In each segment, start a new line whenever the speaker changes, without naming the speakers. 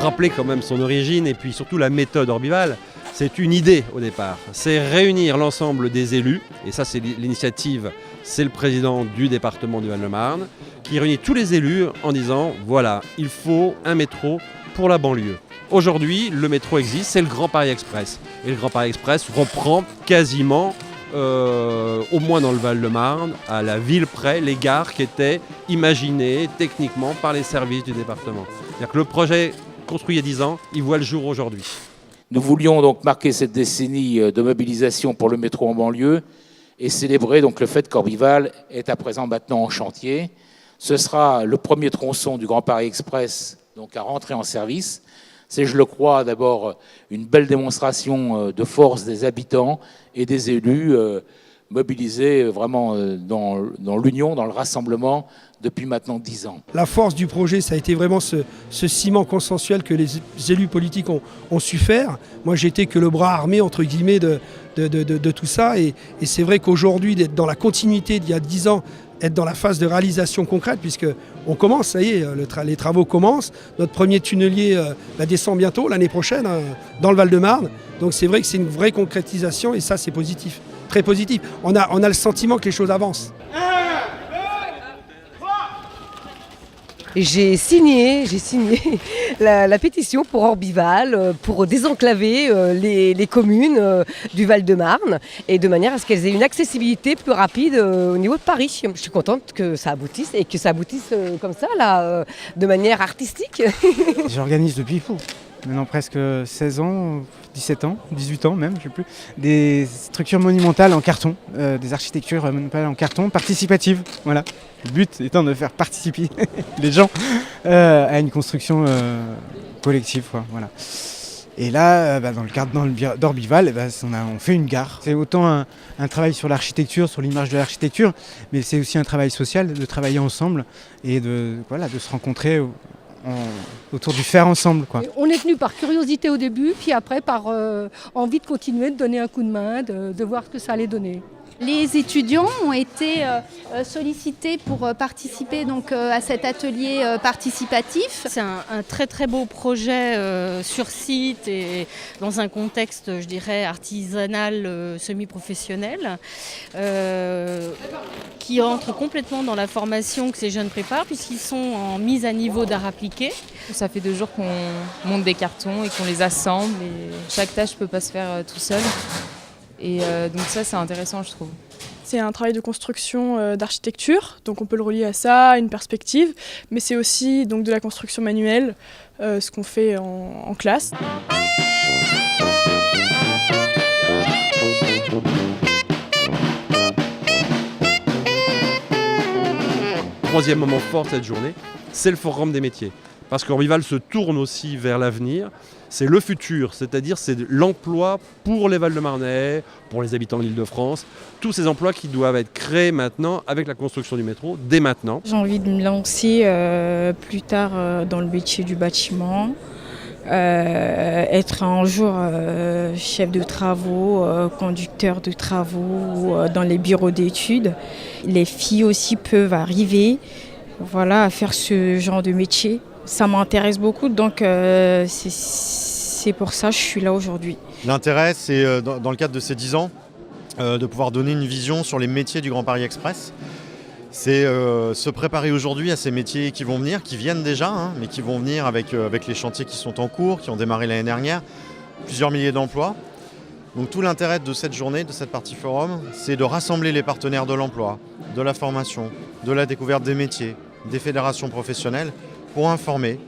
Rappeler quand même son origine et puis surtout la méthode Orbival, c'est une idée au départ. C'est réunir l'ensemble des élus, et ça c'est l'initiative, c'est le président du département du Val-de-Marne, qui réunit tous les élus en disant voilà, il faut un métro pour la banlieue. Aujourd'hui, le métro existe, c'est le Grand Paris Express. Et le Grand Paris Express reprend quasiment, au moins dans le Val-de-Marne, à la ville près, les gares qui étaient imaginées techniquement par les services du département. C'est-à-dire que le projet construit il y a 10 ans, il voit le jour aujourd'hui.
Nous voulions donc marquer cette décennie de mobilisation pour le métro en banlieue et célébrer donc le fait qu'Orbival est à présent maintenant en chantier. Ce sera le premier tronçon du Grand Paris Express donc à rentrer en service. C'est, je le crois, d'abord une belle démonstration de force des habitants et des élus mobilisés vraiment dans l'union, dans le rassemblement depuis maintenant 10 ans.
La force du projet, ça a été vraiment ce ciment consensuel que les élus politiques ont su faire. Moi, j'étais que le bras armé, entre guillemets, de tout ça. Et c'est vrai qu'aujourd'hui, d'être dans la continuité d'il y a 10 ans, être dans la phase de réalisation concrète, puisqu'on commence, ça y est, les travaux commencent. Notre premier tunnelier descend bientôt, l'année prochaine, dans le Val-de-Marne. Donc c'est vrai que c'est une vraie concrétisation et ça, c'est positif, très positif. On a le sentiment que les choses avancent.
J'ai signé la pétition pour Orbival, pour désenclaver les communes du Val-de-Marne et de manière à ce qu'elles aient une accessibilité plus rapide au niveau de Paris. Je suis contente que ça aboutisse et que ça aboutisse comme ça, là, de manière artistique.
J'organise depuis maintenant presque 16 ans, 17 ans, 18 ans même, je ne sais plus, des structures monumentales en carton, des architectures monumentales en carton, participatives, voilà. Le but étant de faire participer les gens à une construction collective, quoi, voilà. Et là, dans le cadre d'Orbival, on fait une gare. C'est autant un travail sur l'architecture, sur l'image de l'architecture, mais c'est aussi un travail social, de travailler ensemble et de se rencontrer autour du faire ensemble, quoi.
On est venu par curiosité au début, puis après par envie de continuer, de donner un coup de main, de voir ce que ça allait donner.
Les étudiants ont été sollicités pour participer donc, à cet atelier participatif.
C'est un très très beau projet sur site et dans un contexte, je dirais, artisanal, semi-professionnel, qui entre complètement dans la formation que ces jeunes préparent puisqu'ils sont en mise à niveau d'art appliqué.
Ça fait 2 jours qu'on monte des cartons et qu'on les assemble et chaque tâche ne peut pas se faire tout seul. Et donc ça, c'est intéressant, je trouve.
C'est un travail de construction d'architecture, donc on peut le relier à ça, à une perspective, mais c'est aussi donc, de la construction manuelle, ce qu'on fait en classe.
Troisième moment fort de cette journée, c'est le Forum des métiers. Parce qu'Orbival se tourne aussi vers l'avenir. C'est le futur, c'est-à-dire c'est l'emploi pour les Val-de-Marnais, pour les habitants de l'Île-de-France, tous ces emplois qui doivent être créés maintenant avec la construction du métro, dès maintenant.
J'ai envie de me lancer plus tard dans le métier du bâtiment, être un jour chef de travaux, conducteur de travaux dans les bureaux d'études. Les filles aussi peuvent arriver à faire ce genre de métier. Ça m'intéresse beaucoup, donc c'est pour ça que je suis là aujourd'hui.
L'intérêt, c'est dans le cadre de ces 10 ans, de pouvoir donner une vision sur les métiers du Grand Paris Express. C'est se préparer aujourd'hui à ces métiers qui vont venir, qui viennent déjà, mais qui vont venir avec les chantiers qui sont en cours, qui ont démarré l'année dernière, plusieurs milliers d'emplois. Donc tout l'intérêt de cette journée, de cette partie forum, c'est de rassembler les partenaires de l'emploi, de la formation, de la découverte des métiers, des fédérations professionnelles, pour informer,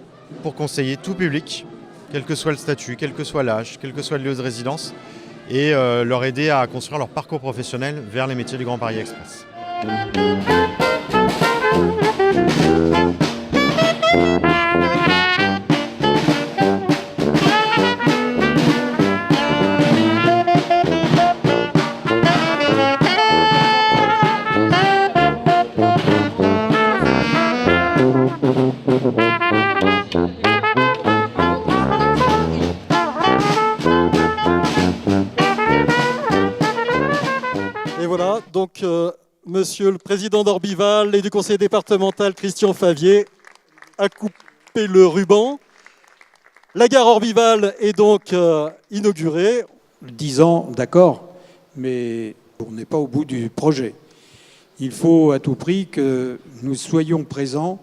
pour conseiller tout public, quel que soit le statut, quel que soit l'âge, quel que soit le lieu de résidence, et leur aider à construire leur parcours professionnel vers les métiers du Grand Paris Express.
donc Monsieur le Président d'Orbival et du Conseil départemental Christian Favier a coupé le ruban. La gare Orbival est donc inaugurée.
10 ans, d'accord, mais on n'est pas au bout du projet. Il faut à tout prix que nous soyons présents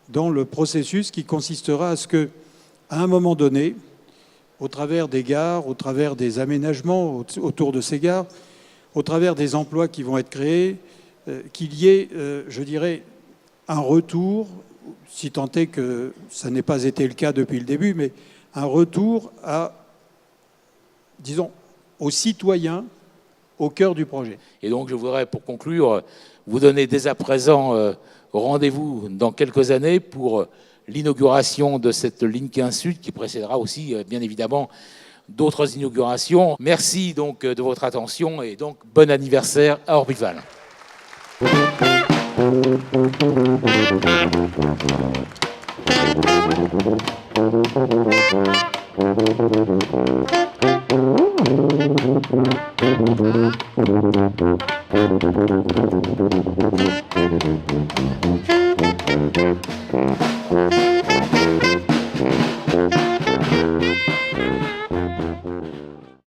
dans le processus qui consistera à ce que, à un moment donné, au travers des gares, au travers des aménagements autour de ces gares, au travers des emplois qui vont être créés, qu'il y ait, je dirais, un retour, si tant est que ça n'ait pas été le cas depuis le début, mais un retour à, disons, aux citoyens au cœur du projet.
Et donc je voudrais, pour conclure, vous donner dès à présent rendez-vous dans quelques années pour l'inauguration de cette ligne 15 Sud qui précédera aussi, bien évidemment, d'autres inaugurations. Merci donc de votre attention et donc bon anniversaire à Orbival.